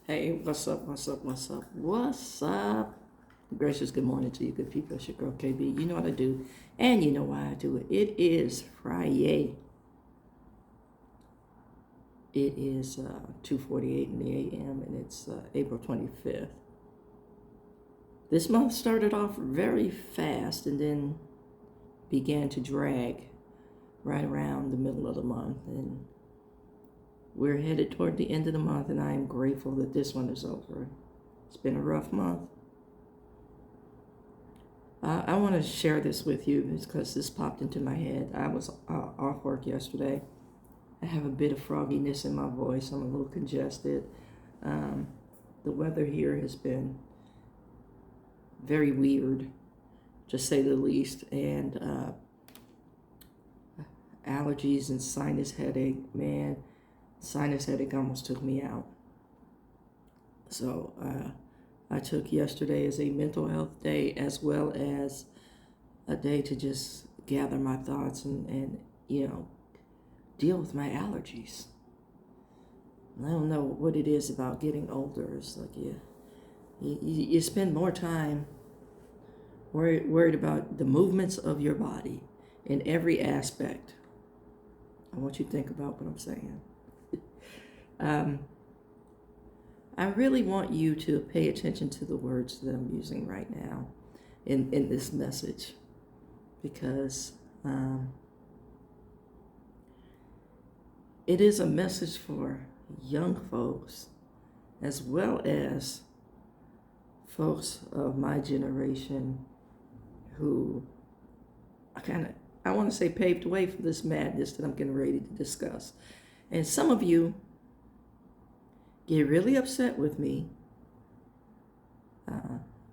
Hey, what's up? What's up? What's up? What's up? Gracious good morning to you, good people. It's your girl KB. You know what I do, and you know why I do it. It is Friday. It is 2:48 in the a.m. and it's April 25th. This month started off very fast and then began to drag right around the middle of the month, and we're headed toward the end of the month, and I am grateful that this one is over. It's been a rough month. I want to share this with you because this popped into my head. I was off work yesterday. I have a bit of frogginess in my voice. I'm a little congested. The weather here has been very weird, to say the least, and allergies and sinus headache. Man, sinus headache almost took me out. So I took yesterday as a mental health day, as well as a day to just gather my thoughts and deal with my allergies. I don't know what it is about getting older. It's like you spend more time worried about the movements of your body in every aspect. I want you to think about what I'm saying. I really want you to pay attention to the words that I'm using right now in this message, because it is a message for young folks as well as folks of my generation who I want to say paved the way for this madness that I'm getting ready to discuss. And some of you get really upset with me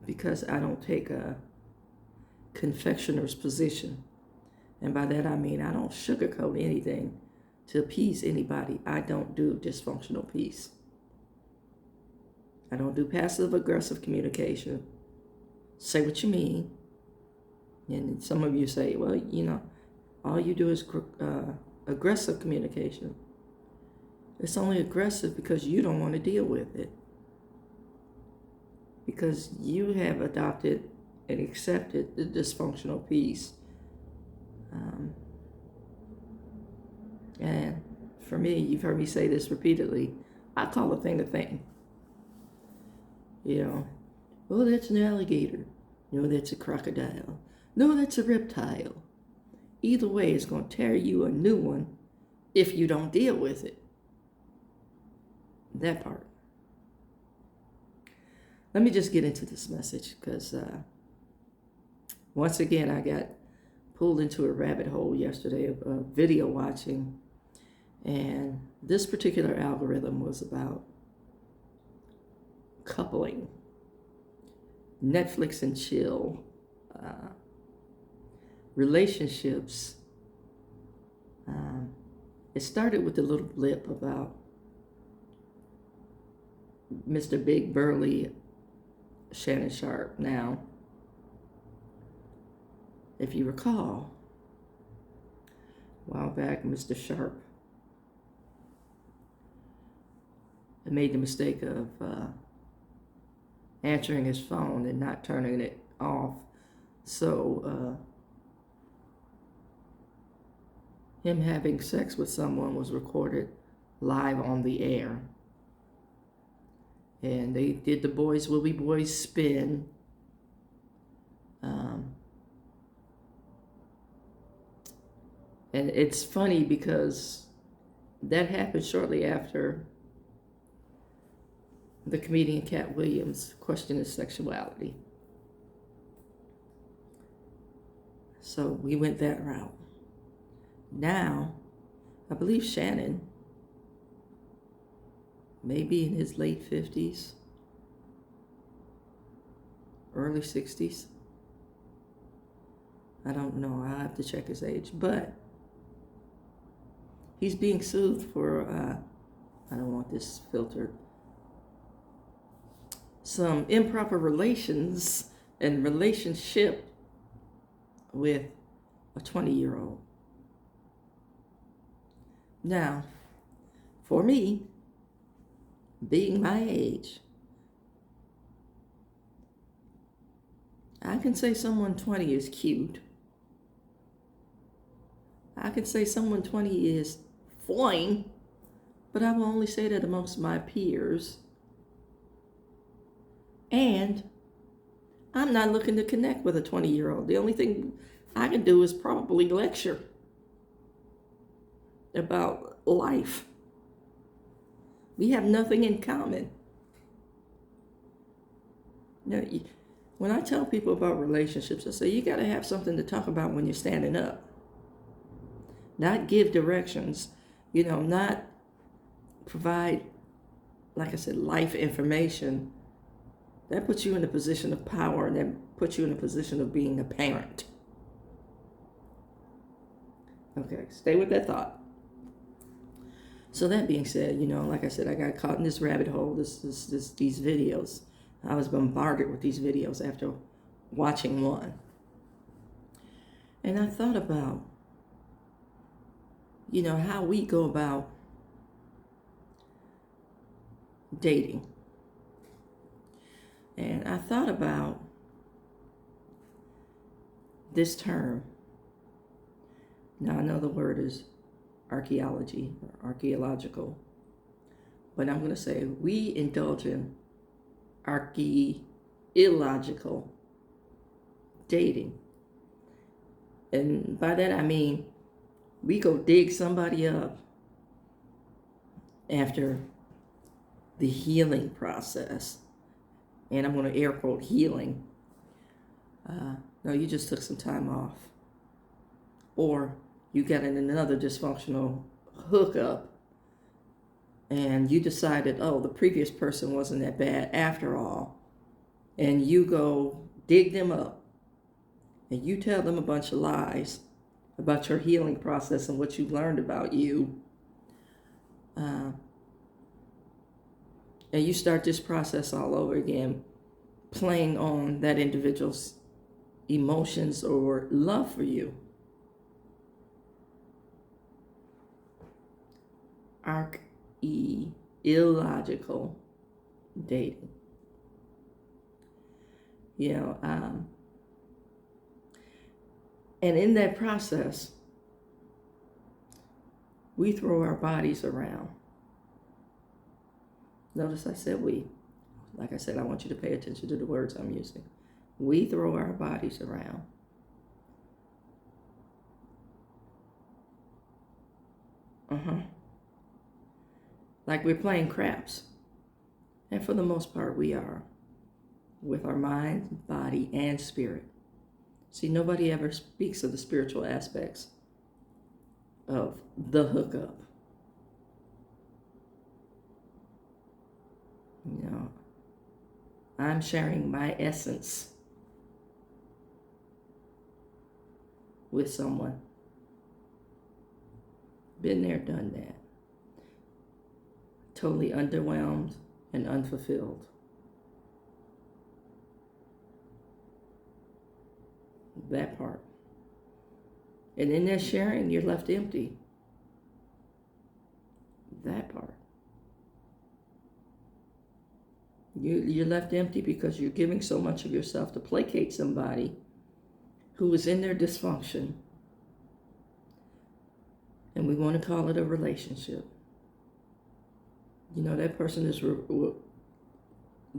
because I don't take a confectioner's position. And by that I mean I don't sugarcoat anything to appease anybody. I don't do dysfunctional peace. I don't do passive aggressive communication. Say what you mean. And some of you say, well, all you do is aggressive communication. It's only aggressive because you don't want to deal with it. Because you have adopted and accepted the dysfunctional piece. And for me, you've heard me say this repeatedly, I call a thing a thing. Oh, that's an alligator. No, that's a crocodile. No, that's a reptile. Either way, it's going to tear you a new one if you don't deal with it. That part. Let me just get into this message because once again I got pulled into a rabbit hole yesterday of video watching, and this particular algorithm was about coupling, Netflix and chill, relationships. It started with a little blip about Mr. Big Burly Shannon Sharp. Now, if you recall, a while back, Mr. Sharp made the mistake of answering his phone and not turning it off. So him having sex with someone was recorded live on the air. And they did the Boys Will Be Boys spin. And it's funny because that happened shortly after the comedian Cat Williams questioned his sexuality. So we went that route. Now, I believe Shannon, maybe in his late 50s, early 60s. I don't know. I'll have to check his age. But he's being sued for, I don't want this filtered, some improper relations and relationship with a 20-year-old. Now, for me, being my age, I can say someone 20 is cute. I can say someone 20 is fine, but I will only say that amongst my peers. And I'm not looking to connect with a 20-year-old. The only thing I can do is probably lecture about life. We have nothing in common. Now, when I tell people about relationships, I say you got to have something to talk about when you're standing up. Not give directions, not provide, like I said, life information. That puts you in a position of power, and that puts you in a position of being a parent. Okay, stay with that thought. So that being said, like I said, I got caught in this rabbit hole, these videos. I was bombarded with these videos after watching one. And I thought about, how we go about dating. And I thought about this term. Now I know the word is archaeology or archaeological, but I'm going to say we indulge in archaeological dating. And by that I mean we go dig somebody up after the healing process. And I'm going to air quote healing. No, you just took some time off. Or you got in another dysfunctional hookup and you decided, oh, the previous person wasn't that bad after all. And you go dig them up and you tell them a bunch of lies about your healing process and what you've learned about you. And you start this process all over again, playing on that individual's emotions or love for you. Illogical dating. And in that process, we throw our bodies around. Notice I said we. Like I said, I want you to pay attention to the words I'm using. We throw our bodies around. Like we're playing craps. And for the most part, we are. With our mind, body, and spirit. See, nobody ever speaks of the spiritual aspects of the hookup. I'm sharing my essence with someone. Been there, done that. Totally underwhelmed and unfulfilled. That part. And in that sharing, you're left empty. That part. You're left empty because you're giving so much of yourself to placate somebody who is in their dysfunction. And we want to call it a relationship. That person is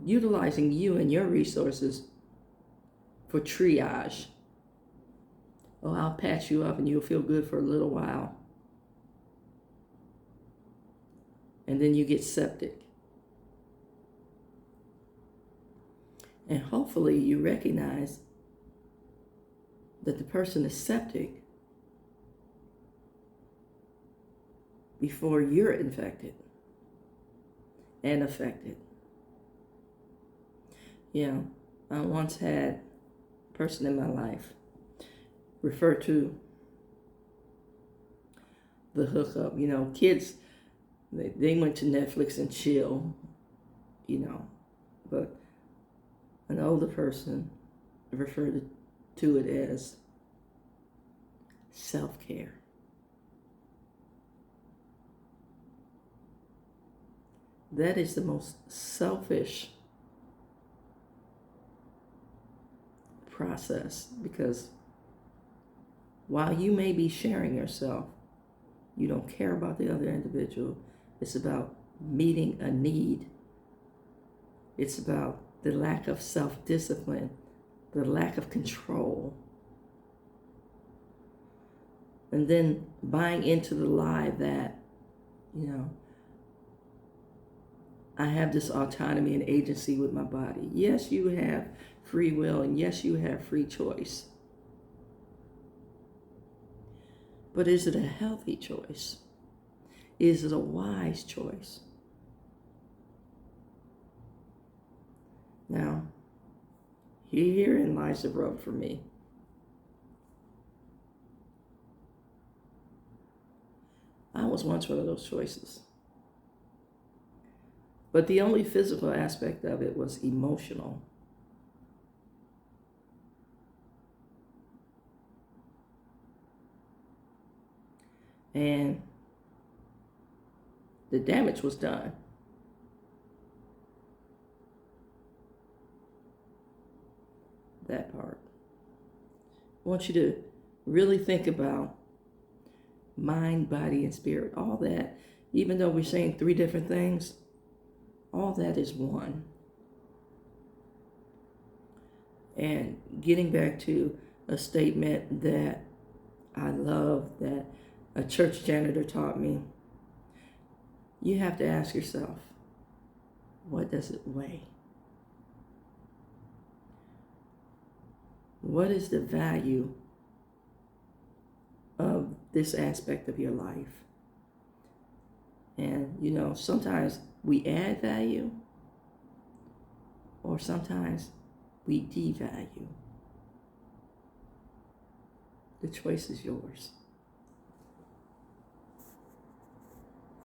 utilizing you and your resources for triage. Oh, I'll patch you up and you'll feel good for a little while. And then you get septic. And hopefully you recognize that the person is septic before you're infected and affected. I once had a person in my life refer to the hookup. Kids, they went to Netflix and chill, but an older person referred to it as self-care. That is the most selfish process, because while you may be sharing yourself, you don't care about the other individual. It's about meeting a need. It's about the lack of self-discipline, the lack of control. And then buying into the lie that, I have this autonomy and agency with my body. Yes, you have free will, and yes, you have free choice. But is it a healthy choice? Is it a wise choice? Now, herein lies the rub for me. I was once one of those choices. But the only physical aspect of it was emotional. And the damage was done. That part. I want you to really think about mind, body, and spirit. All that, even though we're saying three different things, all that is one. And getting back to a statement that I love, that a church janitor taught me, you have to ask yourself, what does it weigh? What is the value of this aspect of your life? And, sometimes we add value, or sometimes we devalue. The choice is yours.